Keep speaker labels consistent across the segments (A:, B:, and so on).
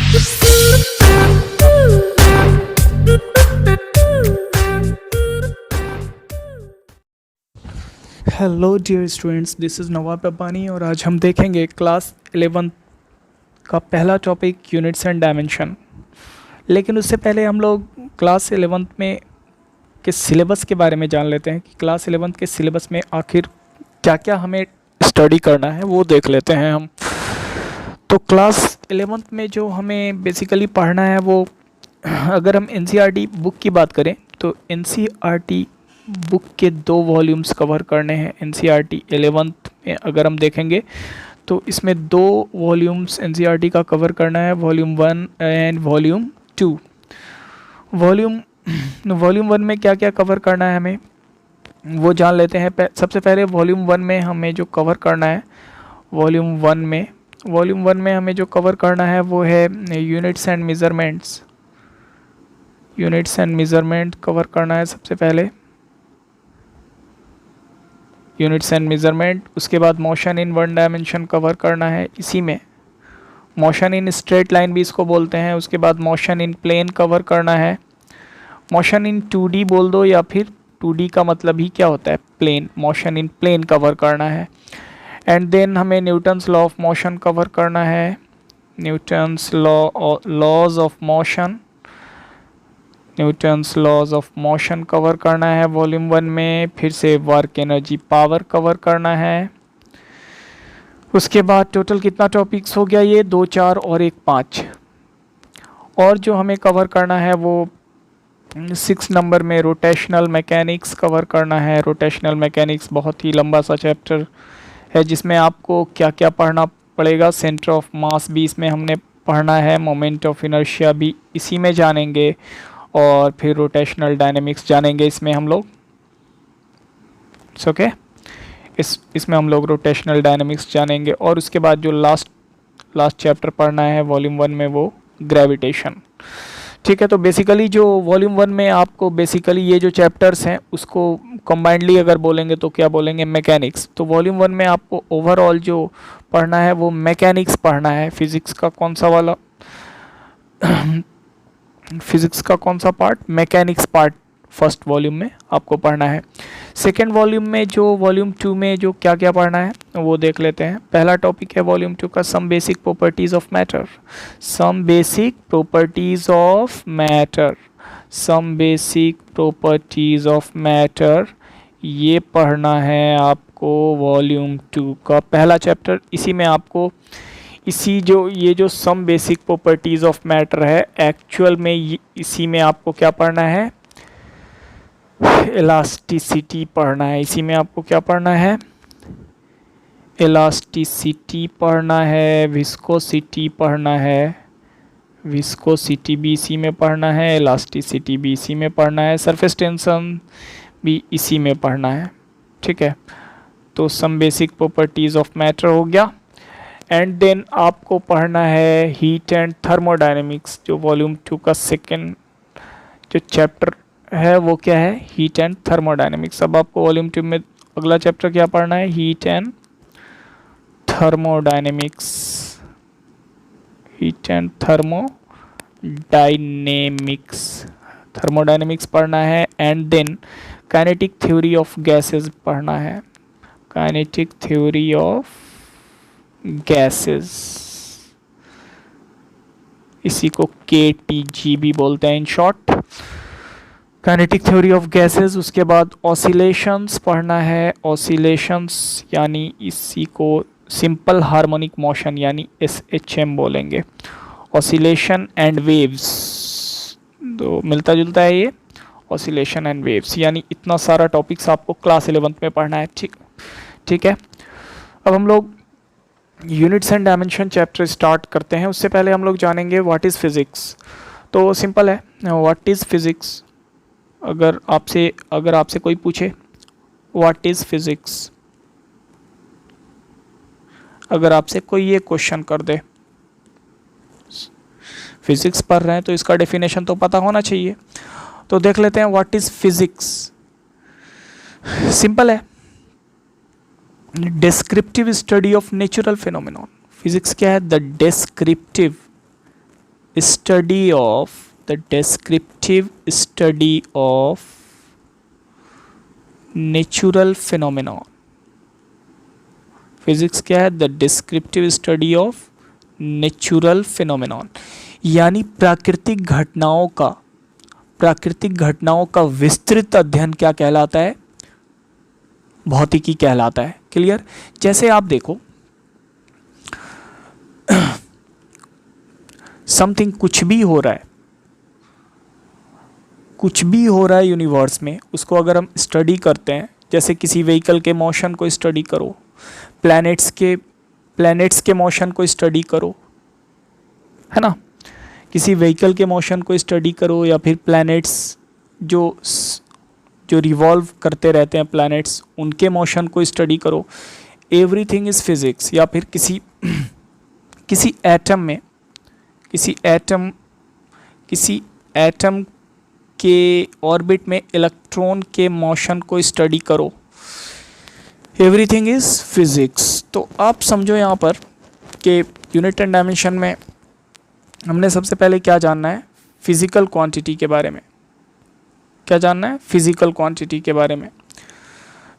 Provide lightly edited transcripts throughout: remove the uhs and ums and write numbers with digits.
A: Hello dear students, this is Nawab Rabbani और आज हम देखेंगे क्लास 11 का पहला टॉपिक यूनिट्स एंड डायमेंशन। लेकिन उससे पहले हम लोग क्लास 11 में के सिलेबस के बारे में जान लेते हैं कि क्लास 11 के सिलेबस में आखिर क्या क्या हमें स्टडी करना है, वो देख लेते हैं हम। तो क्लास 11 में जो हमें बेसिकली पढ़ना है वो, अगर हम एनसीईआरटी बुक की बात करें तो एनसीईआरटी बुक के 2 वॉल्यूम्स कवर करने हैं। एनसीईआरटी 11 में अगर हम देखेंगे तो इसमें 2 वॉल्यूम्स एनसीईआरटी का कवर करना है, वॉल्यूम 1 एंड वॉल्यूम 2। वॉल्यूम 1 में क्या क्या कवर करना है हमें वो जान लेते हैं। सबसे पहले वॉल्यूम 1 में हमें जो कवर करना है, वॉल्यूम 1 में हमें जो कवर करना है वो है यूनिट्स एंड मेज़रमेंट कवर करना है सबसे पहले, यूनिट्स एंड मेज़रमेंट। उसके बाद मोशन इन 1 डायमेंशन कवर करना है, इसी में मोशन इन स्ट्रेट लाइन भी इसको बोलते हैं। उसके बाद मोशन इन प्लेन कवर करना है, मोशन इन 2D बोल दो या फिर 2D का मतलब ही क्या होता है, plane. Motion in plane cover करना है। एंड देन हमें Newton's law of motion cover करना है, Newton's laws of motion cover करना है वॉल्यूम 1 में। फिर से वर्क एनर्जी पावर कवर करना है। उसके बाद टोटल कितना टॉपिक्स हो गया, ये 2, 4 और 1, 5। और जो हमें कवर करना है वो 6 नंबर में रोटेशनल मैकेनिक्स कवर करना है। रोटेशनल मैकेनिक्स बहुत ही लंबा सा चैप्टर है जिसमें आपको क्या क्या पढ़ना पड़ेगा। सेंटर ऑफ मास भी इसमें हमने पढ़ना है, मोमेंट ऑफ इनर्शिया भी इसी में जानेंगे और फिर रोटेशनल डायनेमिक्स जानेंगे इसमें हम लोग। ओके, इसमें हम लोग रोटेशनल डायनेमिक्स जानेंगे। और उसके बाद जो लास्ट चैप्टर पढ़ना है वॉल्यूम 1 में वो ग्रेविटेशन। ठीक है, तो बेसिकली जो वॉल्यूम 1 में आपको बेसिकली ये जो चैप्टर्स हैं उसको कंबाइंडली अगर बोलेंगे तो क्या बोलेंगे, मैकेनिक्स। तो वॉल्यूम 1 में आपको ओवरऑल जो पढ़ना है वो मैकेनिक्स पढ़ना है। फिजिक्स का कौन सा part, mechanics part first volume में आपको पढ़ना है। सेकेंड वॉल्यूम में जो वॉल्यूम 2 में जो क्या क्या पढ़ना है वो देख लेते हैं। पहला टॉपिक है वॉल्यूम 2 का some basic properties of matter. ये पढ़ना है आपको वॉल्यूम 2 का पहला चैप्टर। इसी में आपको ये जो some basic properties of matter है, एक्चुअल में इसी में आपको क्या पढ़ना है, इलास्टिसिटी पढ़ना है। इसी में आपको क्या पढ़ना है, इलास्टिसिटी पढ़ना है, विस्कोसिटी पढ़ना है, विस्कोसिटी भी इसी में पढ़ना है, इलास्टिसिटी भी इसी में पढ़ना है, सरफेस टेंशन भी इसी में पढ़ना है। ठीक है, तो some basic properties of matter हो गया। एंड देन आपको पढ़ना है हीट एंड थर्मोडायनेमिक्स। जो वॉल्यूम 2 का सेकेंड जो चैप्टर है वो क्या है, हीट एंड थर्मोडायनेमिक्स। अब आपको वॉल्यूम 2 में अगला चैप्टर क्या पढ़ना है, हीट एंड थर्मोडायनेमिक्स। थर्मोडायनेमिक्स पढ़ना है। And then kinetic theory of gases पढ़ना है, काइनेटिक थ्योरी ऑफ गैसेस, इसी को KTG भी बोलते हैं in short, kinetic theory of gases. उसके बाद ऑसिलेशंस पढ़ना है, ऑसिलेशंस यानी इसी को सिंपल हार्मोनिक मोशन यानी SHM बोलेंगे। ऑसिलेशन एंड वेव्स, तो मिलता जुलता है ये, ऑसिलेशन एंड वेव्स। यानी इतना सारा टॉपिक्स आपको क्लास 11 में पढ़ना है। ठीक है, अब हम लोग units and dimension chapter start करते हैं। उससे पहले हम लोग जानेंगे व्हाट इज़ फिज़िक्स। तो सिंपल है, व्हाट इज़ फिज़िक्स। अगर आपसे कोई पूछे व्हाट इज़ फिज़िक्स, अगर आपसे कोई ये क्वेश्चन कर दे, फिज़िक्स पढ़ रहे हैं तो इसका डेफिनेशन तो पता होना चाहिए। तो देख लेते हैं व्हाट इज़ फिज़िक्स। सिंपल है, descriptive study of natural phenomenon. Physics क्या है, the descriptive study of the descriptive study of natural phenomenon. Physics क्या है? The descriptive study of natural phenomenon, यानी प्राकृतिक घटनाओं का विस्तृत अध्ययन क्या कहलाता है? भौतिकी कहलाता है। क्लियर? जैसे आप देखो समथिंग, कुछ भी हो रहा है यूनिवर्स में, उसको अगर हम स्टडी करते हैं, जैसे किसी व्हीकल के मोशन को स्टडी करो, प्लैनेट्स के मोशन को स्टडी करो, है ना, किसी व्हीकल के मोशन को स्टडी करो, या फिर प्लैनेट्स जो रिवॉल्व करते रहते हैं प्लैनेट्स, उनके मोशन को स्टडी करो। Everything is physics. या फिर किसी एटम के ऑर्बिट में इलेक्ट्रॉन के मोशन को स्टडी करो। Everything is physics. तो आप समझो यहाँ पर कि यूनिट एंड डायमेंशन में हमने सबसे पहले क्या जानना है? फिजिकल क्वांटिटी के बारे में। क्या जानना है? फिजिकल क्वांटिटी के बारे में।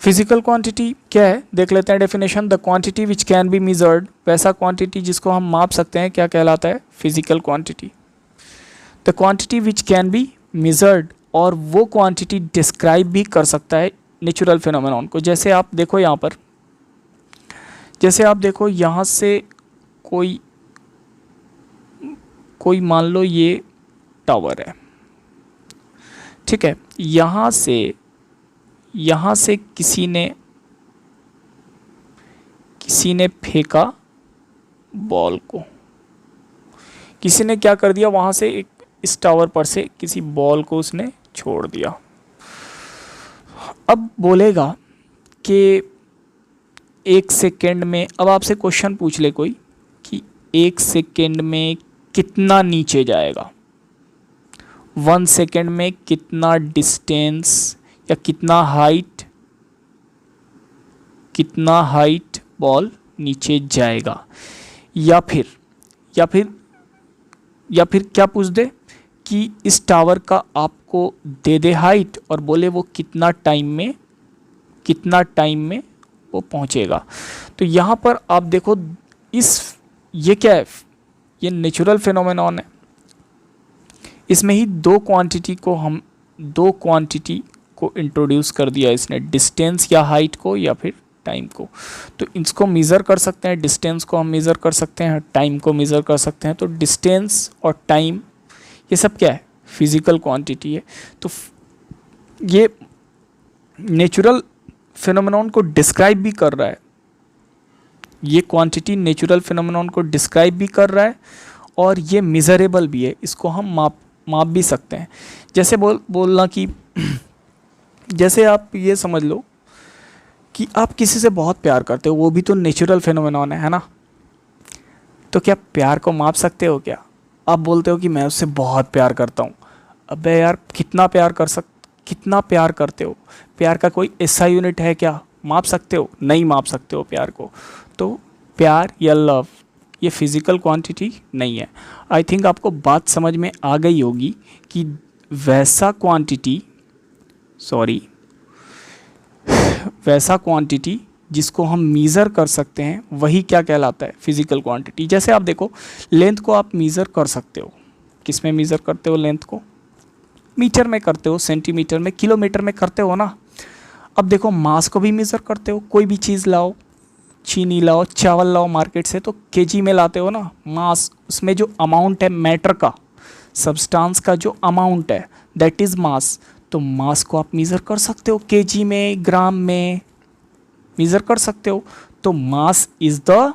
A: फिजिकल क्वांटिटी क्या है? देख लेते हैं definition. The quantity which can be measured, वैसा क्वांटिटी जिसको हम माप सकते हैं, क्या कहलाता है? Physical quantity. The quantity which can be measured, और वो क्वांटिटी डिस्क्राइब भी कर सकता है नेचुरल फिनोमेनॉन को। जैसे आप देखो यहाँ पर, यहाँ से कोई मान लो ये टावर है, ठीक है, यहाँ से किसी ने फेंका बॉल को, किसी ने क्या कर दिया, वहाँ से इस टावर पर से किसी बॉल को उसने छोड़ दिया। अब बोलेगा कि 1 सेकेंड में, अब आपसे क्वेश्चन पूछ ले कोई कि 1 सेकेंड में कितना नीचे जाएगा, 1 सेकेंड में कितना डिस्टेंस या कितना हाइट बॉल नीचे जाएगा, या फिर क्या पूछ दे कि इस टावर का आपको दे दे हाइट और बोले वो कितना टाइम में वो पहुंचेगा। तो यहाँ पर आप देखो ये क्या है? ये नेचुरल फिनोमेनॉन है। इसमें ही दो क्वांटिटी को इंट्रोड्यूस कर दिया इसने, डिस्टेंस या हाइट को या फिर टाइम को। तो इसको मेज़र कर सकते हैं, डिस्टेंस को हम मेज़र कर सकते हैं, टाइम को मेज़र कर सकते हैं। तो डिस्टेंस और टाइम ये सब क्या है? फिजिकल क्वांटिटी है। तो ये नेचुरल फिनोमेनॉन को डिस्क्राइब भी कर रहा है, ये क्वांटिटी नेचुरल फिनोमेनॉन को डिस्क्राइब भी कर रहा है और ये मेज़रेबल भी है, इसको हम माप भी सकते हैं। जैसे बोलना कि जैसे आप ये समझ लो कि आप किसी से बहुत प्यार करते हो, वो भी तो नेचुरल फिनोमेनॉन है ना। तो क्या प्यार को माप सकते हो? क्या आप बोलते हो कि मैं उससे बहुत प्यार करता हूँ, अबे यार कितना प्यार करते हो? प्यार का कोई ऐसा यूनिट है क्या? माप सकते हो? नहीं माप सकते हो प्यार को। तो प्यार या लव ये फिज़िकल क्वांटिटी नहीं है। आई थिंक आपको बात समझ में आ गई होगी कि वैसा क्वांटिटी जिसको हम मीज़र कर सकते हैं वही क्या कहलाता है? Physical quantity. जैसे आप देखो लेंथ को आप मीज़र कर सकते हो, किस में मीज़र करते हो? लेंथ को मीटर में करते हो, सेंटीमीटर में, किलोमीटर में करते हो ना। अब देखो मास को भी मेज़र करते हो, कोई भी चीज़ लाओ, चीनी लाओ, चावल लाओ मार्केट से, तो केजी में लाते हो ना। मास, उसमें जो अमाउंट है मैटर का, सब्सटेंस का जो अमाउंट है दैट इज़ मास। तो मास को आप मेज़र कर सकते हो, केजी में, ग्राम में मेज़र कर सकते हो। तो mass is the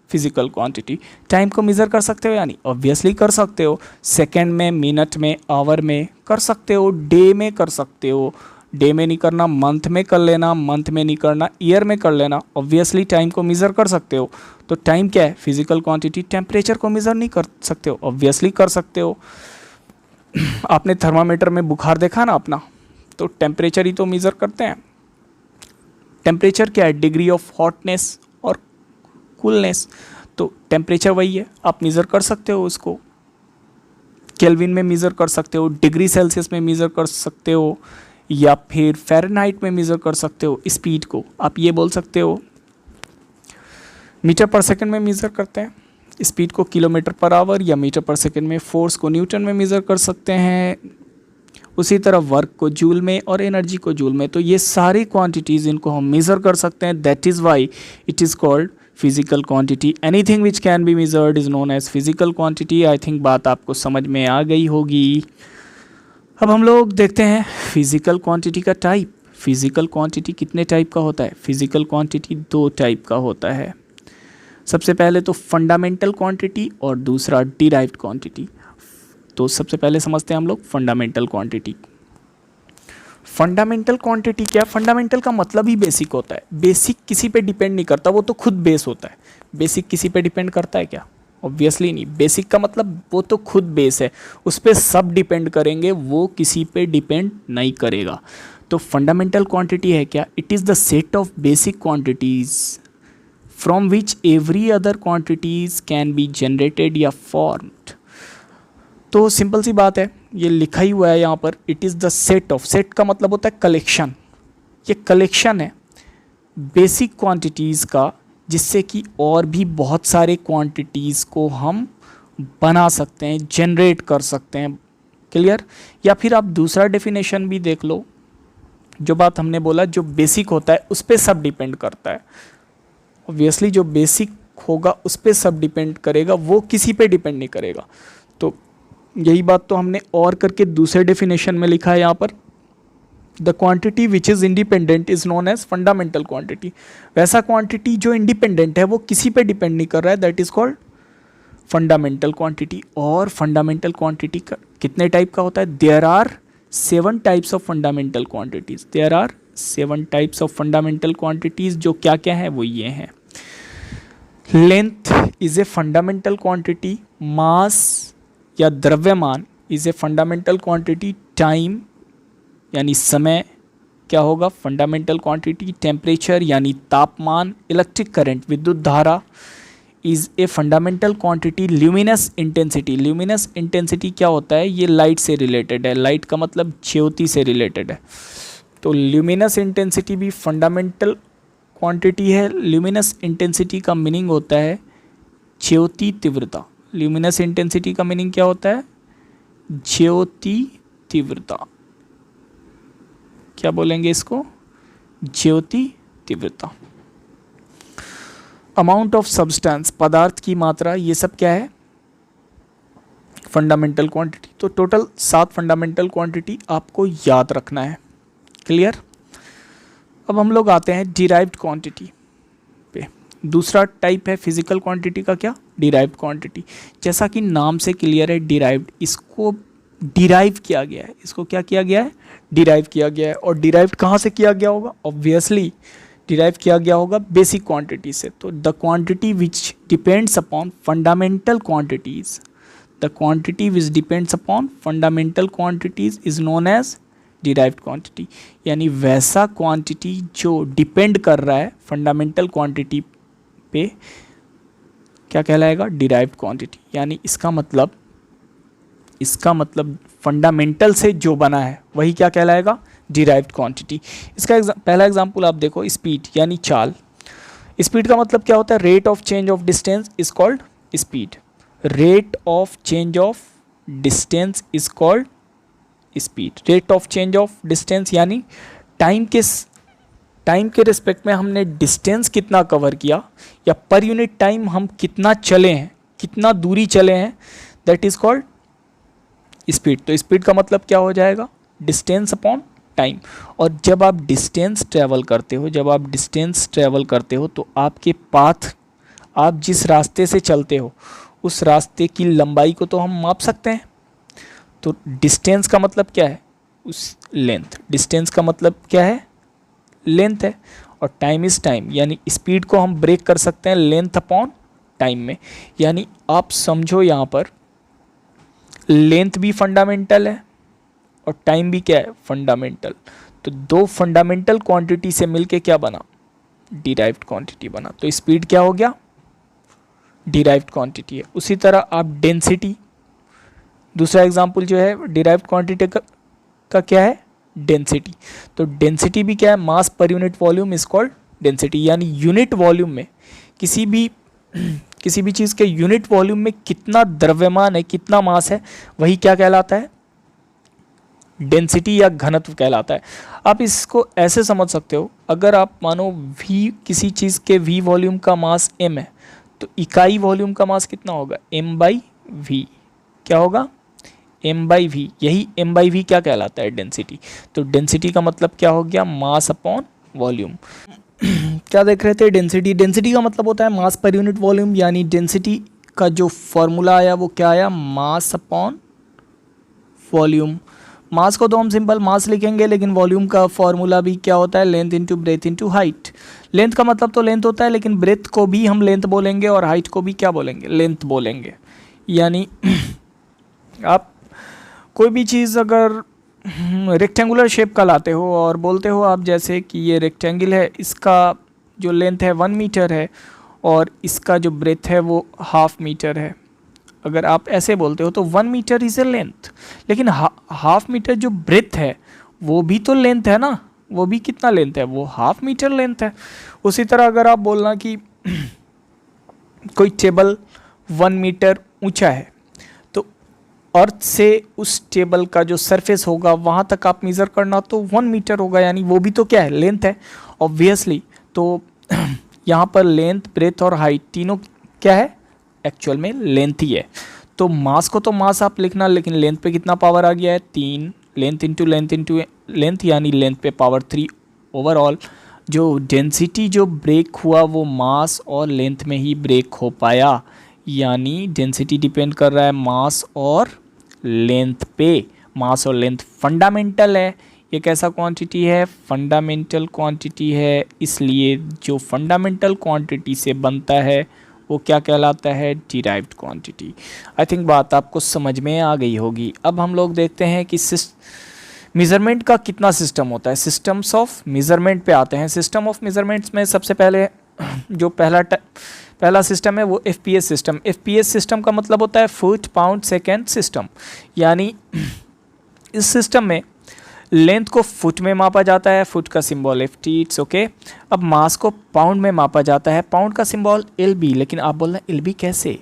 A: physical quantity. Time को मेज़र कर सकते हो यानी ऑब्वियसली कर सकते हो, सेकेंड में, मिनट में, आवर में कर सकते हो, डे में कर सकते हो, डे में नहीं करना मंथ में कर लेना, मंथ में नहीं करना ईयर में कर लेना। ऑब्वियसली टाइम को मेज़र कर सकते हो। तो टाइम क्या है? Physical quantity. टेम्परेचर को मेज़र नहीं कर सकते हो? ऑब्वियसली कर सकते हो। आपने थर्मामीटर में बुखार देखा ना अपना, तो टेम्परेचर ही तो मेज़र करते हैं। टेम्परेचर क्या है? डिग्री ऑफ हॉटनेस और कूलनेस। तो टेम्परेचर वही है, आप मेज़र कर सकते हो उसको। केल्विन में मेज़र कर सकते हो, डिग्री सेल्सियस में मेज़र कर सकते हो, या फिर फ़ारेनहाइट में मेज़र कर सकते हो। स्पीड को आप ये बोल सकते हो मीटर पर सेकंड में मेज़र करते हैं, स्पीड को किलोमीटर पर आवर या मीटर पर सेकंड में, फोर्स को न्यूटन में मेज़र कर सकते हैं, उसी तरह वर्क को जूल में और एनर्जी को जूल में। तो ये सारी क्वांटिटीज़ इनको हम मेज़र कर सकते हैं। That is why it is called physical quantity. Anything which can be measured is known as physical quantity. I think बात आपको समझ में आ गई होगी। अब हम लोग देखते हैं फिजिकल क्वांटिटी का टाइप। फिजिकल क्वांटिटी कितने टाइप का होता है? फिजिकल क्वांटिटी 2 टाइप का होता है। सबसे पहले तो फंडामेंटल क्वांटिटी और दूसरा डिराइव्ड क्वांटिटी। तो सबसे पहले समझते हैं हम लोग फंडामेंटल क्वांटिटी। फंडामेंटल क्वांटिटी क्या? फंडामेंटल का मतलब ही बेसिक होता है। बेसिक किसी पे डिपेंड नहीं करता, वो तो खुद बेस होता है। बेसिक किसी पे डिपेंड करता है क्या? ऑब्वियसली नहीं। बेसिक का मतलब वो तो खुद बेस है, उस पर सब डिपेंड करेंगे, वो किसी पे डिपेंड नहीं करेगा। तो फंडामेंटल क्वांटिटी है क्या? It is the set of basic quantities from which every other quantities can be generated या फॉर्म्ड। तो सिंपल सी बात है, ये लिखा ही हुआ है यहाँ पर। It is the set of, set का मतलब होता है कलेक्शन। ये कलेक्शन है बेसिक क्वांटिटीज़ का, जिससे कि और भी बहुत सारे क्वांटिटीज़ को हम बना सकते हैं, जनरेट कर सकते हैं। क्लियर? या फिर आप दूसरा डेफिनेशन भी देख लो। जो बात हमने बोला, जो बेसिक होता है उस पर सब डिपेंड करता है। ऑब्वियसली जो बेसिक होगा उस पर सब डिपेंड करेगा, वो किसी पे डिपेंड नहीं करेगा। तो यही बात तो हमने और करके दूसरे डेफिनेशन में लिखा है यहाँ पर। The quantity which is independent is known as fundamental quantity. वैसा क्वांटिटी जो इंडिपेंडेंट है, वो किसी पे डिपेंड नहीं कर रहा है, that is called fundamental quantity. और फंडामेंटल क्वांटिटी का कितने टाइप का होता है? There are 7 types of fundamental quantities. There are 7 types of fundamental quantities. जो क्या क्या है वो ये हैं। Length is a fundamental quantity. Mass या द्रव्यमान is a fundamental quantity. Time यानी समय क्या होगा? Fundamental quantity. टेम्परेचर यानी तापमान। इलेक्ट्रिक करंट विद्युत धारा is a fundamental quantity. Luminous intensity, luminous intensity क्या होता है? ये लाइट से रिलेटेड है। लाइट का मतलब ज्योति से रिलेटेड है। तो ल्यूमिनस इंटेंसिटी भी फंडामेंटल क्वांटिटी है। ल्यूमिनस इंटेंसिटी का मीनिंग होता है ज्योति तीव्रता। ल्यूमिनस इंटेंसिटी का मीनिंग क्या होता है? ज्योति तीव्रता। क्या बोलेंगे इसको? ज्योति तीव्रता। अमाउंट ऑफ सब्सटेंस, पदार्थ की मात्रा, ये सब क्या है? Fundamental quantity. तो टोटल 7 फंडामेंटल क्वांटिटी आपको याद रखना है। क्लियर? अब हम लोग आते हैं डिराइव्ड क्वांटिटी पे। दूसरा टाइप है फिजिकल क्वांटिटी का, क्या? Derived quantity. जैसा कि नाम से क्लियर है, डिराइव्ड, इसको डिराइव किया गया है। इसको क्या किया गया है? डिराइव किया गया है। और डिराइव कहाँ से किया गया होगा? ऑब्वियसली डिराइव किया गया होगा बेसिक क्वांटिटी से। तो the quantity which depends upon fundamental quantities, the quantity which depends upon fundamental quantities is known as derived quantity. यानी वैसा क्वांटिटी जो डिपेंड कर रहा है फंडामेंटल क्वांटिटी पे, क्या कहलाएगा? Derived quantity. यानी इसका मतलब फंडामेंटल से जो बना है वही क्या कहलाएगा? Derived quantity. इसका पहला एग्जांपल आप देखो, स्पीड यानी चाल। स्पीड का मतलब क्या होता है? Rate of change of distance is called speed. Rate of change of distance is called speed. Rate of change of distance यानी टाइम के रिस्पेक्ट में हमने डिस्टेंस कितना कवर किया, या पर यूनिट टाइम हम कितना चले हैं, कितना दूरी चले हैं, दैट इज कॉल्ड स्पीड। तो स्पीड का मतलब क्या हो जाएगा? Distance upon time. और जब आप डिस्टेंस ट्रैवल करते हो तो आपके पाथ, आप जिस रास्ते से चलते हो उस रास्ते की लंबाई को तो हम माप सकते हैं। तो डिस्टेंस का मतलब क्या है? उस लेंथ। डिस्टेंस का मतलब क्या है? लेंथ है। और टाइम इज टाइम, यानी स्पीड को हम ब्रेक कर सकते हैं लेंथ अपॉन टाइम में। यानी आप समझो यहाँ पर लेंथ भी फंडामेंटल है और टाइम भी क्या है? फंडामेंटल। तो 2 फंडामेंटल क्वांटिटी से मिलके क्या बना? डिराइव्ड क्वांटिटी बना। तो स्पीड क्या हो गया? डिराइव्ड क्वांटिटी है। उसी तरह आप डेंसिटी दूसरा एग्जाम्पल जो है डिराइव्ड क्वांटिटी का क्या है, डेंसिटी। तो डेंसिटी भी क्या है, मास पर unit volume is called density, यानी यूनिट वॉल्यूम में किसी भी चीज़ के यूनिट वॉल्यूम में कितना द्रव्यमान है, कितना मास है, वही क्या कहलाता है, डेंसिटी या घनत्व कहलाता है। आप इसको ऐसे समझ सकते हो, अगर आप मानो v किसी चीज़ के v वॉल्यूम का मास m है, तो इकाई वॉल्यूम का मास कितना होगा, m बाई v। क्या होगा, m बाई v। यही m बाई v क्या कहलाता है, डेंसिटी। तो डेंसिटी का मतलब क्या हो गया, मास अपॉन वॉल्यूम। क्या देख रहे थे, डेंसिटी। डेंसिटी का मतलब होता है मास पर यूनिट वॉल्यूम, यानी डेंसिटी का जो फॉर्मूला आया वो क्या आया, मास अपॉन वॉल्यूम। मास को तो हम सिंपल मास लिखेंगे, लेकिन वॉल्यूम का फॉर्मूला भी क्या होता है, length into breadth into height. Length का मतलब तो लेंथ होता है, लेकिन ब्रेथ को भी हम लेंथ बोलेंगे और हाइट को भी क्या बोलेंगे, लेंथ बोलेंगे। यानी आप कोई भी चीज़ अगर रेक्टेंगुलर शेप का लाते हो और बोलते हो आप जैसे कि ये रेक्टेंगल है, इसका जो लेंथ है 1 मीटर है और इसका जो ब्रेथ है वो 1/2 मीटर है। अगर आप ऐसे बोलते हो तो 1 मीटर इज़ ए लेंथ, लेकिन 1/2 मीटर जो ब्रेथ है वो भी तो लेंथ है ना, वो भी कितना लेंथ है, वो 1/2 मीटर लेंथ है। उसी तरह अगर आप बोलना कि कोई टेबल 1 मीटर ऊंचा है, तो अर्थ से उस टेबल का जो सरफेस होगा वहाँ तक आप मेज़र करना तो 1 मीटर होगा, यानी वो भी तो क्या है, लेंथ है ऑब्वियसली। तो यहाँ पर लेंथ, ब्रेथ और हाइट तीनों क्या है, एक्चुअल में लेंथ ही है। तो मास को तो मास आप लिखना, लेकिन लेंथ पे कितना पावर आ गया है, 3। लेंथ इंटू लेंथ यानी लेंथ पे पावर 3। ओवरऑल जो डेंसिटी जो ब्रेक हुआ वो मास और लेंथ में ही ब्रेक हो पाया, यानी डेंसिटी डिपेंड कर रहा है मास और लेंथ पे। मास और लेंथ फंडामेंटल है, ये कैसा क्वांटिटी है, फंडामेंटल क्वांटिटी है। इसलिए जो फंडामेंटल क्वांटिटी से बनता है वो क्या कहलाता है, डिराइव्ड क्वांटिटी। आई थिंक बात आपको समझ में आ गई होगी। अब हम लोग देखते हैं कि मेज़रमेंट का कितना सिस्टम होता है। सिस्टम्स ऑफ मेज़रमेंट पे आते हैं। सिस्टम ऑफ मेज़रमेंट्स में सबसे पहले जो पहला सिस्टम है वो FPS सिस्टम। FPS सिस्टम का मतलब होता है फुट पाउंड सेकेंड सिस्टम, यानी इस सिस्टम में लेंथ को फुट में मापा जाता है, फुट का सिंबल FT, इट्स ओके। अब मास को पाउंड में मापा जाता है, पाउंड का सिंबल LB। लेकिन आप बोल रहे हैं LB कैसे,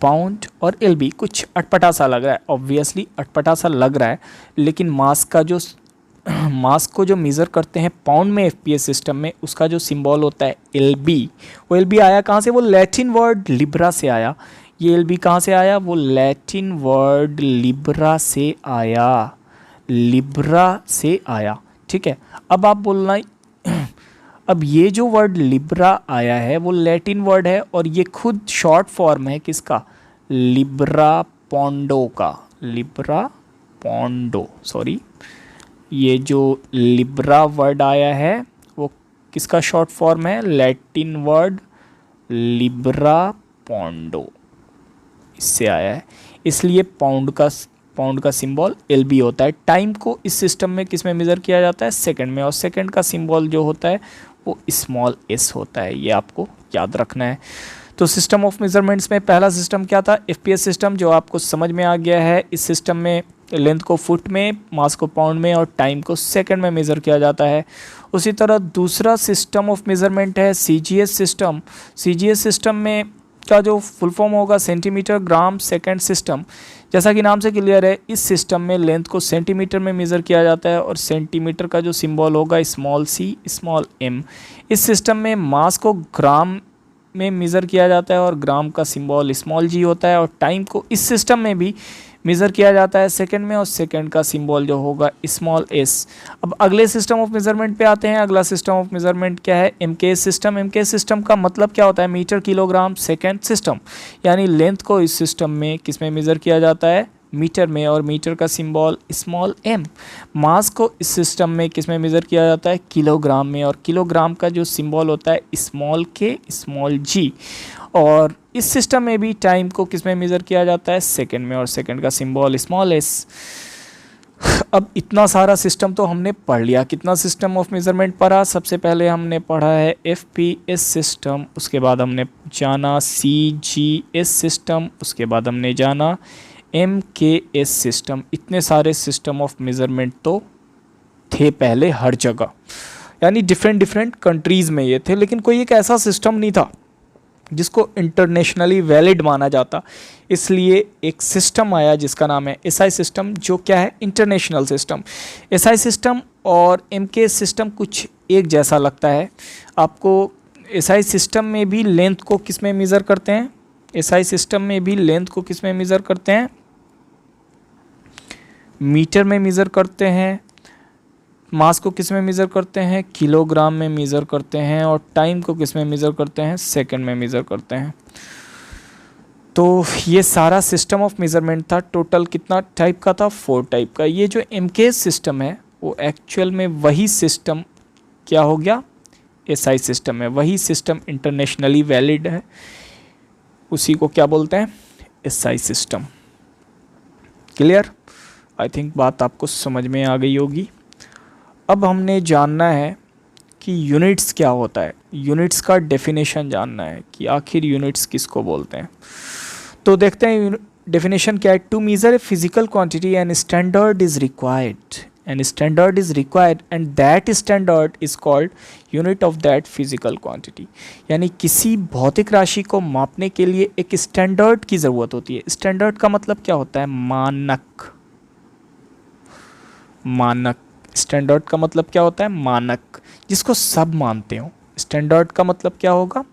A: पाउंड और LB कुछ अटपटा सा लग रहा है, ऑब्वियसली अटपटा सा लग रहा है, लेकिन मास को जो मेज़र करते हैं पाउंड में FPS सिस्टम में, उसका जो सिंबल होता है LB। वो LB आया कहाँ से, वो लैटिन वर्ड लिब्रा से आया। ये LB कहाँ से आया, वो लैटिन वर्ड लिब्रा से आया, लिब्रा से आया, ठीक है। अब आप बोलना अब ये जो वर्ड लिब्रा आया है वो लैटिन वर्ड है और ये खुद शॉर्ट फॉर्म है किसका, लिब्रा पोंडो का, लिब्रा पोंडो, सॉरी। ये जो लिब्रा वर्ड आया है वो किसका शॉर्ट फॉर्म है, लैटिन वर्ड लिब्रा पोंडो, इससे आया है। इसलिए पाउंड का सिंबल LB होता है। टाइम को इस सिस्टम में किस में मेज़र किया जाता है, सेकंड में, और सेकंड का सिंबल जो होता है वो स्मॉल s होता है, ये आपको याद रखना है। तो सिस्टम ऑफ मेजरमेंट्स में पहला सिस्टम क्या था, FPS सिस्टम, जो आपको समझ में आ गया है। इस सिस्टम में लेंथ को फुट में, मास को पाउंड में और टाइम को सेकंड में मेज़र किया जाता है। उसी तरह दूसरा सिस्टम ऑफ मेज़रमेंट है CGS सिस्टम। CGS सिस्टम में का जो फुल फॉर्म होगा सेंटीमीटर ग्राम सेकंड सिस्टम। जैसा कि नाम से क्लियर है, इस सिस्टम में लेंथ को सेंटीमीटर में मेज़र किया जाता है और सेंटीमीटर का जो सिंबल होगा स्मॉल c स्मॉल m। इस सिस्टम में मास को ग्राम में मेज़र किया जाता है और ग्राम का सिंबल स्मॉल g होता है। और टाइम को इस सिस्टम में भी मेज़र किया जाता है सेकंड में और सेकंड का सिंबल जो होगा स्मॉल s। अब अगले सिस्टम ऑफ मेज़रमेंट पे आते हैं। अगला सिस्टम ऑफ मेज़रमेंट क्या है, MKS सिस्टम। MKS सिस्टम का मतलब क्या होता है, मीटर किलोग्राम सेकंड सिस्टम, यानी लेंथ को इस सिस्टम में किस में मेज़र किया जाता है, मीटर में, और मीटर का सिंबल स्मॉल m। मास को इस सिस्टम में किस में मेज़र किया जाता है, किलोग्राम में, और किलोग्राम का जो सिंबल होता है स्मॉल k स्मॉल g। और इस सिस्टम में भी टाइम को किस में मेज़र किया जाता है, सेकंड में, और सेकंड का सिंबल स्मॉल s। अब इतना सारा सिस्टम तो हमने पढ़ लिया। कितना सिस्टम ऑफ मेज़रमेंट पढ़ा, सबसे पहले हमने पढ़ा है FPS सिस्टम, उसके बाद हमने जाना CGS सिस्टम, उसके बाद हमने जाना MKS सिस्टम, इतने सारे सिस्टम ऑफ मेज़रमेंट तो थे पहले हर जगह, यानी डिफरेंट डिफरेंट कंट्रीज़ में ये थे, लेकिन कोई एक ऐसा सिस्टम नहीं था जिसको इंटरनेशनली वैलिड माना जाता। इसलिए एक सिस्टम आया जिसका नाम है SI सिस्टम, जो क्या है, इंटरनेशनल सिस्टम। SI सिस्टम और MKS सिस्टम कुछ एक जैसा लगता है आपको। SI सिस्टम में भी लेंथ को किस में मेज़र करते हैं, SI सिस्टम में भी लेंथ को किस में मेज़र करते हैं, मीटर में मेज़र करते हैं। मास को किस में मेज़र करते हैं, किलोग्राम में मेज़र करते हैं। और टाइम को किस में मेज़र करते हैं, सेकंड में मेज़र करते हैं। तो ये सारा सिस्टम ऑफ मेज़रमेंट था। टोटल कितना टाइप का था, 4 टाइप का। ये जो MKS सिस्टम है वो एक्चुअल में वही सिस्टम क्या हो गया, SI सिस्टम है। वही सिस्टम इंटरनेशनली वैलिड है, उसी को क्या बोलते हैं, SI सिस्टम। क्लियर? आई थिंक बात आपको समझ में आ गई होगी। अब हमने जानना है कि यूनिट्स क्या होता है, यूनिट्स का डेफिनेशन जानना है कि आखिर यूनिट्स किसको बोलते हैं। तो देखते हैं डेफिनेशन क्या है। To measure a physical quantity an standard is required, an standard is required and that standard is called unit of that physical quantity. यानी किसी भौतिक राशि को मापने के लिए एक स्टैंडर्ड की ज़रूरत होती है। स्टैंडर्ड का मतलब क्या होता है, मानक। मानक, स्टैंडर्ड का मतलब क्या होता है, मानक, जिसको सब मानते हो। स्टैंडर्ड का मतलब क्या होगा,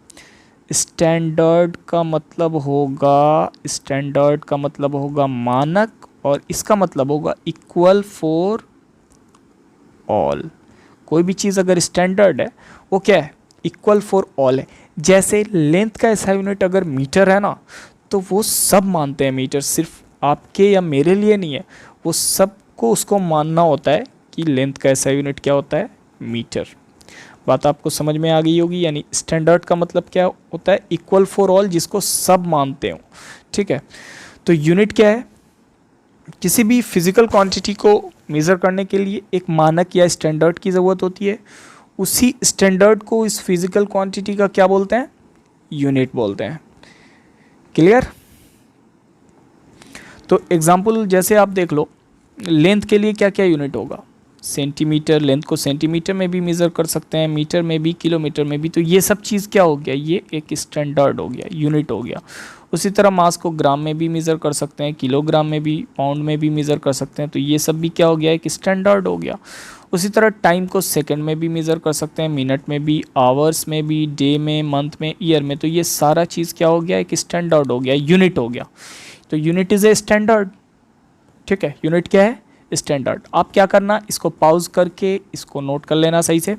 A: स्टैंडर्ड का मतलब होगा, स्टैंडर्ड का मतलब होगा मानक, और इसका मतलब होगा इक्वल फॉर ऑल। कोई भी चीज़ अगर स्टैंडर्ड है वो क्या है, इक्वल फॉर ऑल है। जैसे लेंथ का ऐसा यूनिट अगर मीटर है ना, तो वो सब मानते हैं मीटर, सिर्फ आपके या मेरे लिए नहीं है, वो सबको उसको मानना होता है कि लेंथ का ऐसा यूनिट क्या होता है, मीटर। बात आपको समझ में आ गई होगी। यानी स्टैंडर्ड का मतलब क्या होता है, इक्वल फॉर ऑल, जिसको सब मानते हो। ठीक है, तो यूनिट क्या है, किसी भी फिजिकल क्वांटिटी को मेज़र करने के लिए एक मानक या स्टैंडर्ड की ज़रूरत होती है। उसी स्टैंडर्ड को इस फिजिकल क्वांटिटी का क्या बोलते हैं, यूनिट बोलते हैं। क्लियर? तो एग्जाम्पल जैसे आप देख लो, लेंथ के लिए क्या क्या यूनिट होगा, सेंटीमीटर, लेंथ को सेंटीमीटर में भी मेज़र कर सकते हैं, मीटर में भी, किलोमीटर में भी। तो ये सब चीज़ क्या हो गया, ये एक स्टैंडर्ड हो गया, यूनिट हो गया। उसी तरह मास को ग्राम में भी मेज़र कर सकते हैं, किलोग्राम में भी, पाउंड में भी मेज़र कर सकते हैं। तो ये सब भी क्या हो गया, एक स्टैंडर्ड हो गया। उसी तरह टाइम को सेकंड में भी मेज़र कर सकते हैं, मिनट में भी, आवर्स में भी, डे में, मंथ में, ईयर में। तो ये सारा चीज़ क्या हो गया, एक स्टैंडर्ड हो गया, यूनिट हो गया। तो यूनिट इज़ ए स्टैंडर्ड। ठीक है, यूनिट क्या है, स्टैंडर्ड। आप क्या करना, इसको पॉज करके इसको नोट कर लेना सही से।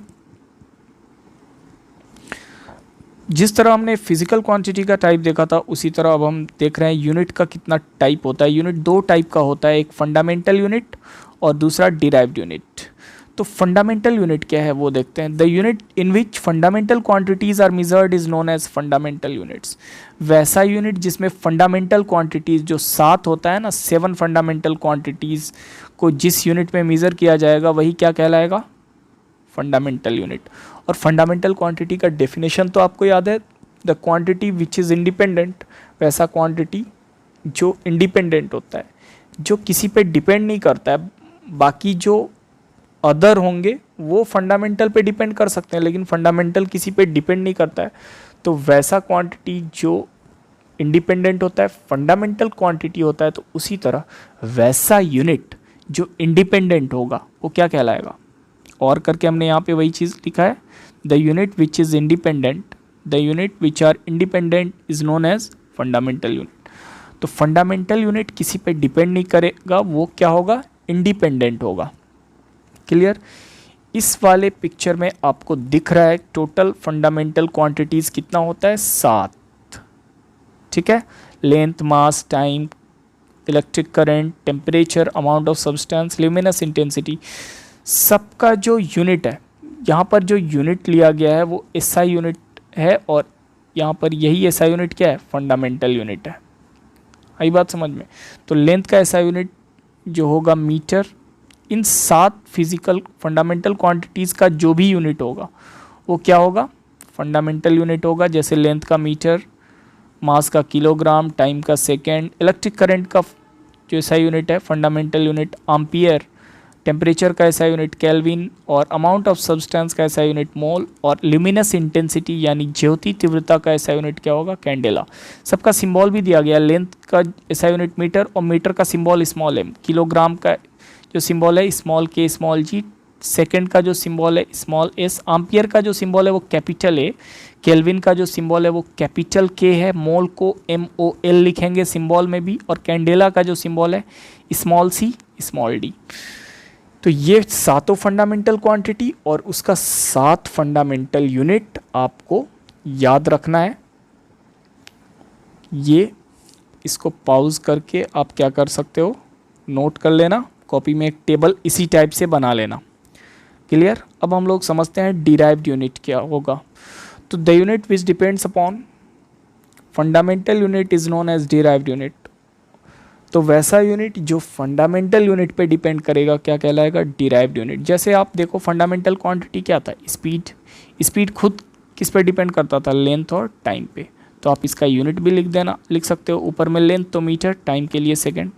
A: जिस तरह हमने फिजिकल क्वांटिटी का टाइप देखा था, उसी तरह अब हम देख रहे हैं यूनिट का कितना टाइप होता है। यूनिट 2 टाइप का होता है, एक फंडामेंटल यूनिट और दूसरा डिराइव्ड यूनिट। तो फंडामेंटल यूनिट क्या है वो देखते हैं। The unit in which fundamental quantities are measured is known as fundamental units. वैसा यूनिट जिसमें फंडामेंटल क्वांटिटीज जो 7 होता है ना, 7 फंडामेंटल क्वांटिटीज को जिस यूनिट में मेज़र किया जाएगा वही क्या कहलाएगा, फंडामेंटल यूनिट। और फंडामेंटल क्वांटिटी का डेफिनेशन तो आपको याद है, the quantity which is independent. वैसा क्वांटिटी जो इंडिपेंडेंट होता है, जो किसी पे डिपेंड नहीं करता है। बाकी जो अदर होंगे वो फंडामेंटल पे डिपेंड कर सकते हैं, लेकिन फंडामेंटल किसी पे डिपेंड नहीं करता है। तो वैसा क्वांटिटी जो इंडिपेंडेंट होता है, फंडामेंटल क्वांटिटी होता है। तो उसी तरह वैसा यूनिट जो इंडिपेंडेंट होगा वो क्या कहलाएगा। और करके हमने यहाँ पे वही चीज़ लिखा है, the unit which is independent, the unit which are independent is known as fundamental unit. तो फंडामेंटल यूनिट किसी पे डिपेंड नहीं करेगा, वो क्या होगा, इंडिपेंडेंट होगा। क्लियर? इस वाले पिक्चर में आपको दिख रहा है टोटल फंडामेंटल क्वांटिटीज़ कितना होता है, 7। ठीक है, length, mass, time, electric current, temperature, amount of substance, luminous intensity, सबका जो यूनिट है, यहाँ पर जो यूनिट लिया गया है वो SI यूनिट है, और यहाँ पर यही SI यूनिट क्या है, फंडामेंटल यूनिट है। आई बात समझ में? तो लेंथ का SI यूनिट जो होगा मीटर। इन 7 फिजिकल फंडामेंटल क्वांटिटीज़ का जो भी यूनिट होगा वो क्या होगा, फंडामेंटल यूनिट होगा। जैसे लेंथ का मीटर, मास का किलोग्राम, टाइम का सेकेंड, इलेक्ट्रिक करंट का जो एसआई यूनिट है, फंडामेंटल यूनिट एम्पियर, टेम्परेचर का एसआई यूनिट केल्विन, और अमाउंट ऑफ सब्सटेंस का एसआई यूनिट मोल, और ल्यूमिनस इंटेंसिटी यानी ज्योति तीव्रता का एसआई यूनिट क्या होगा, कैंडेला। सबका सिंबल भी दिया गया, लेंथ का एसआई यूनिट मीटर, और मीटर का सिंबल स्मॉल एम, किलोग्राम का जो सिंबल है स्मॉल के स्मॉल जी, सेकंड का जो सिंबल है स्मॉल एस, एम्पियर का जो सिंबल है वो कैपिटल ए, केल्विन का जो सिंबल है वो कैपिटल के है, मोल को MOL लिखेंगे सिंबल में भी, और कैंडेला का जो सिंबल है स्मॉल सी स्मॉल डी। तो ये सातों फंडामेंटल क्वांटिटी और उसका 7 फंडामेंटल यूनिट आपको याद रखना है। ये इसको पॉज करके आप क्या कर सकते हो, नोट कर लेना, कॉपी में एक टेबल इसी टाइप से बना लेना। क्लियर। अब हम लोग समझते हैं डिराइव्ड यूनिट क्या होगा। तो the unit which depends upon fundamental unit is known as derived unit. तो वैसा यूनिट जो फंडामेंटल यूनिट पे डिपेंड करेगा क्या कहलाएगा, डिराइव्ड यूनिट। जैसे आप देखो फंडामेंटल क्वांटिटी क्या था, स्पीड। स्पीड खुद किस पे डिपेंड करता था, लेंथ और टाइम पे। तो आप इसका यूनिट भी लिख सकते हो, ऊपर में लेंथ तो मीटर, टाइम के लिए सेकेंड।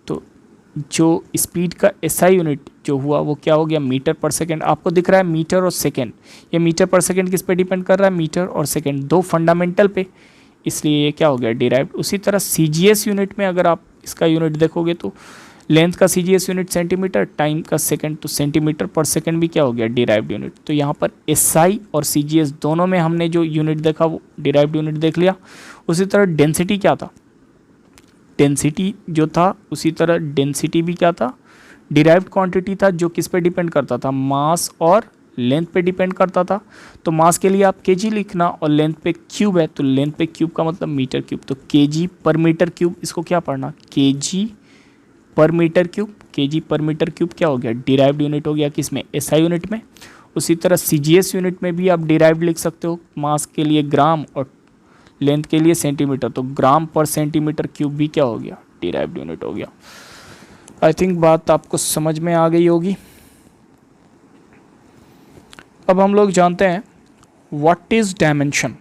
A: तो जो स्पीड का एसआई यूनिट जो हुआ वो क्या हो गया, मीटर पर सेकेंड। आपको दिख रहा है मीटर और सेकेंड, ये मीटर पर सेकेंड किस पे डिपेंड कर रहा है, मीटर और सेकेंड, दो फंडामेंटल पे, इसलिए ये क्या हो गया, डिराइव्ड। उसी तरह सीजीएस यूनिट में अगर आप इसका यूनिट देखोगे तो लेंथ का सीजीएस यूनिट सेंटीमीटर, टाइम का सेकंड, तो सेंटीमीटर पर सेकंड भी क्या हो गया, डिराइव्ड यूनिट। तो यहाँ पर एसआई और सीजीएस दोनों में हमने जो यूनिट देखा वो डिराइव्ड यूनिट देख लिया। उसी तरह डेंसिटी क्या था, डेंसिटी जो था उसी तरह डेंसिटी भी क्या था, डिराइव्ड क्वांटिटी था, जो किस पे डिपेंड करता था, मास और लेंथ पे डिपेंड करता था। तो मास के लिए आप केजी लिखना, और लेंथ पे क्यूब है तो लेंथ पे क्यूब का मतलब मीटर क्यूब, तो केजी पर मीटर क्यूब, इसको क्या पढ़ना, केजी पर मीटर क्यूब। केजी पर मीटर क्यूब क्या हो गया, डिराइव्ड यूनिट हो गया किसमें, एसआई यूनिट में। उसी तरह सीजीएस यूनिट में भी आप डिराइव्ड लिख सकते हो, मास के लिए ग्राम और लेंथ के लिए सेंटीमीटर, तो ग्राम पर सेंटीमीटर क्यूब भी क्या हो गया, डिराइव्ड यूनिट हो गया। आई थिंक बात आपको समझ में आ गई होगी। अब हम लोग जानते हैं व्हाट इज डायमेंशन।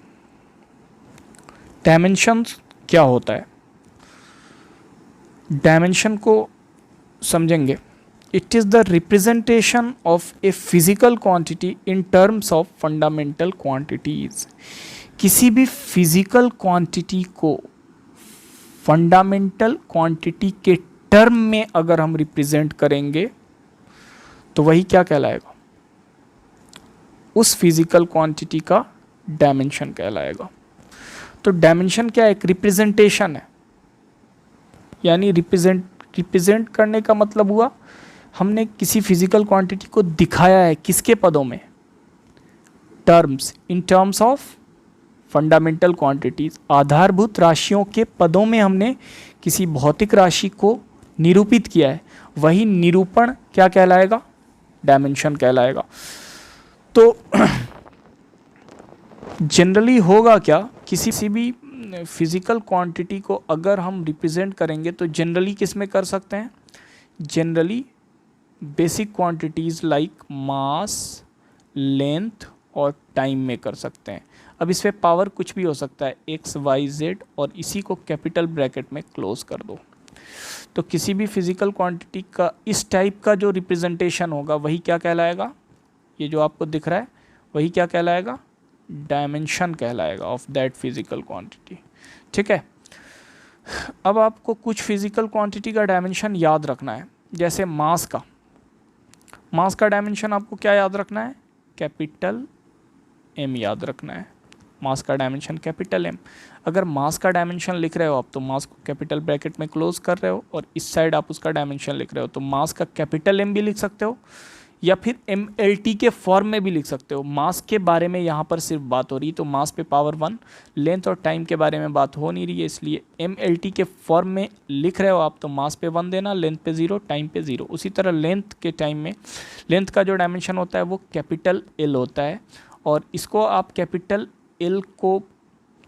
A: डायमेंशन क्या होता है, डायमेंशन को समझेंगे। It is the representation of A physical quantity in terms of fundamental quantities. किसी भी फिजिकल क्वांटिटी को फंडामेंटल क्वांटिटी के टर्म में अगर हम रिप्रेजेंट करेंगे तो वही क्या कहलाएगा, उस फिजिकल क्वांटिटी का डायमेंशन कहलाएगा। तो डायमेंशन क्या है, एक रिप्रेजेंटेशन है, यानी रिप्रेजेंट करने का मतलब हुआ हमने किसी फिजिकल क्वांटिटी को दिखाया है, किसके पदों में, terms, in terms of fundamental quantities, आधारभूत राशियों के पदों में हमने किसी भौतिक राशि को निरूपित किया है, वही निरूपण क्या कहलाएगा, डायमेंशन कहलाएगा। तो जनरली होगा क्या, किसी भी फिजिकल क्वांटिटी को अगर हम रिप्रेजेंट करेंगे तो जनरली किस में कर सकते हैं, generally basic quantities like mass, length और टाइम में कर सकते हैं। अब इस पे पावर कुछ भी हो सकता है, एक्स वाई जेड, और इसी को कैपिटल ब्रैकेट में क्लोज कर दो। तो किसी भी फिजिकल क्वांटिटी का इस टाइप का जो रिप्रेजेंटेशन होगा वही क्या कहलाएगा, ये जो आपको दिख रहा है वही क्या कहलाएगा, डायमेंशन कहलाएगा ऑफ दैट फिजिकल क्वांटिटी। ठीक है। अब आपको कुछ फिजिकल क्वांटिटी का डायमेंशन याद रखना है, जैसे मास का डायमेंशन आपको क्या याद रखना है, कैपिटल एम याद रखना है। मास का डायमेंशन कैपिटल एम। अगर मास का डायमेंशन लिख रहे हो आप तो मास को कैपिटल ब्रैकेट में क्लोज कर रहे हो, और इस साइड आप उसका डायमेंशन लिख रहे हो तो मास का कैपिटल एम भी लिख सकते हो, या फिर MLT के फॉर्म में भी लिख सकते हो। मास के बारे में यहाँ पर सिर्फ बात हो रही है तो मास पे पावर 1, लेंथ और टाइम के बारे में बात हो नहीं रही है, इसलिए MLT के फॉर्म में लिख रहे हो आप तो मास पे 1 देना, लेंथ पे 0, टाइम पे 0। उसी तरह लेंथ के टाइम में लेंथ का जो डायमेंशन होता है वो कैपिटल L होता है, और इसको आप कैपिटल L को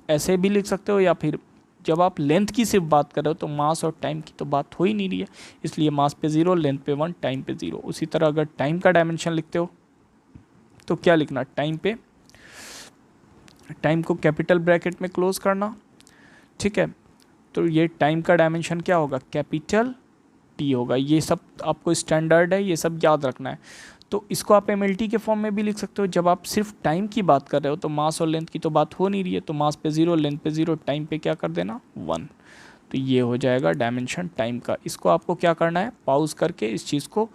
A: ऐसे भी लिख सकते हो, या फिर जब आप लेंथ की सिर्फ बात कर रहे हो तो मास और टाइम की तो बात हो ही नहीं रही है, इसलिए मास पे 0, लेंथ पे 1, टाइम पे 0। उसी तरह अगर टाइम का डायमेंशन लिखते हो तो क्या लिखना, टाइम को कैपिटल ब्रैकेट में क्लोज करना। ठीक है। तो ये टाइम का डायमेंशन क्या होगा, कैपिटल टी होगा। ये सब आपको स्टैंडर्ड है, ये सब याद रखना है। तो इसको आप एम के फॉर्म में भी लिख सकते हो। जब आप सिर्फ टाइम की बात कर रहे हो तो मास और लेंथ की तो बात हो नहीं रही है, तो मास पे 0, लेंथ पे 0, टाइम पे क्या कर देना 1। तो ये हो जाएगा डायमेंशन टाइम का। इसको आपको क्या करना है, पॉज करके इस चीज़ को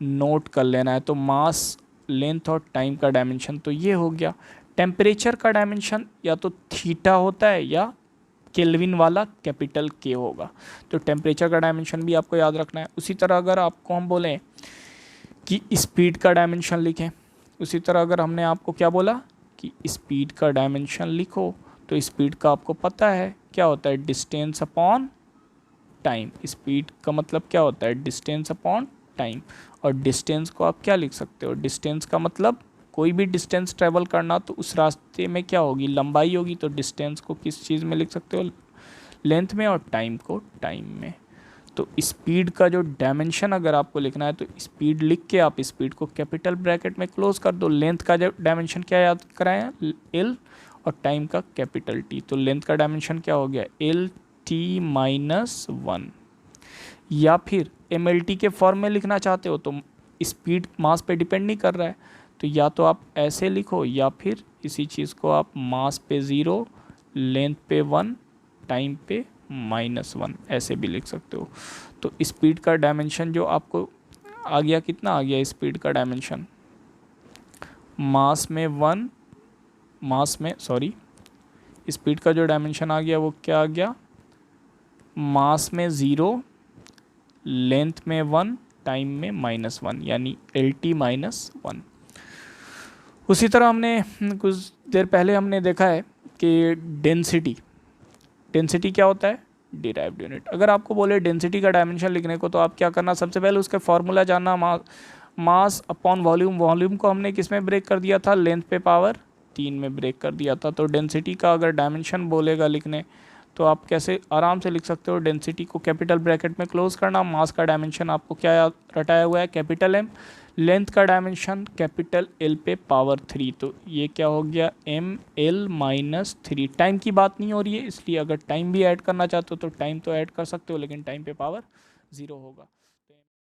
A: नोट कर लेना है। तो मास, लेंथ और टाइम का डायमेंशन तो ये हो गया। टेम्परेचर का डायमेंशन या तो थीटा होता है या केल्विन वाला कैपिटल के होगा। तो टेम्परेचर का डायमेंशन भी आपको याद रखना है। उसी तरह अगर आपको हम बोलें कि स्पीड का डायमेंशन लिखें, उसी तरह अगर हमने आपको क्या बोला कि स्पीड का डायमेंशन लिखो, तो स्पीड का आपको पता है क्या होता है, डिस्टेंस अपॉन टाइम। स्पीड का मतलब क्या होता है, डिस्टेंस अपॉन टाइम। और डिस्टेंस को आप क्या लिख सकते हो, डिस्टेंस का मतलब कोई भी डिस्टेंस ट्रेवल करना तो उस रास्ते में क्या होगी, लंबाई होगी। तो डिस्टेंस को किस चीज़ में लिख सकते हो, लेंथ में, और टाइम को टाइम में। तो स्पीड का जो डायमेंशन अगर आपको लिखना है तो स्पीड लिख के आप स्पीड को कैपिटल ब्रैकेट में क्लोज कर दो। लेंथ का जो डायमेंशन क्या याद कराया, एल, और टाइम का कैपिटल टी। तो लेंथ का डायमेंशन क्या हो गया, एल टी माइनस 1। या फिर एम एल टी के फॉर्म में लिखना चाहते हो तो स्पीड मास पे डिपेंड नहीं कर रहा है, तो या तो आप ऐसे लिखो या फिर इसी चीज़ को आप मास पे 0, लेंथ पे 1, टाइम पे -1 ऐसे भी लिख सकते हो। तो स्पीड का डायमेंशन जो आपको आ गया, कितना आ गया स्पीड का डायमेंशन, मास में 1, स्पीड का जो डायमेंशन आ गया वो क्या आ गया, मास में 0, लेंथ में 1, टाइम में -1, यानी LT -1। उसी तरह हमने कुछ देर पहले हमने देखा है कि डेंसिटी क्या होता है, डिराइव्ड यूनिट। अगर आपको बोले डेंसिटी का डायमेंशन लिखने को तो आप क्या करना, सबसे पहले उसके फॉर्मूला जानना, मास अपॉन वॉल्यूम। वॉल्यूम को हमने किस में ब्रेक कर दिया था, लेंथ पे पावर 3 में ब्रेक कर दिया था। तो डेंसिटी का अगर डायमेंशन बोलेगा लिखने तो आप कैसे आराम से लिख सकते हो, डेंसिटी को कैपिटल ब्रैकेट में क्लोज करना। मास का डायमेंशन आपको क्या रटाया हुआ है, कैपिटल M। लेंथ का डायमेंशन कैपिटल L पे पावर 3। तो ये क्या हो गया, ML -3। टाइम की बात नहीं हो रही है, इसलिए अगर टाइम भी ऐड करना चाहते हो तो टाइम तो ऐड कर सकते हो, लेकिन टाइम पे पावर 0 होगा।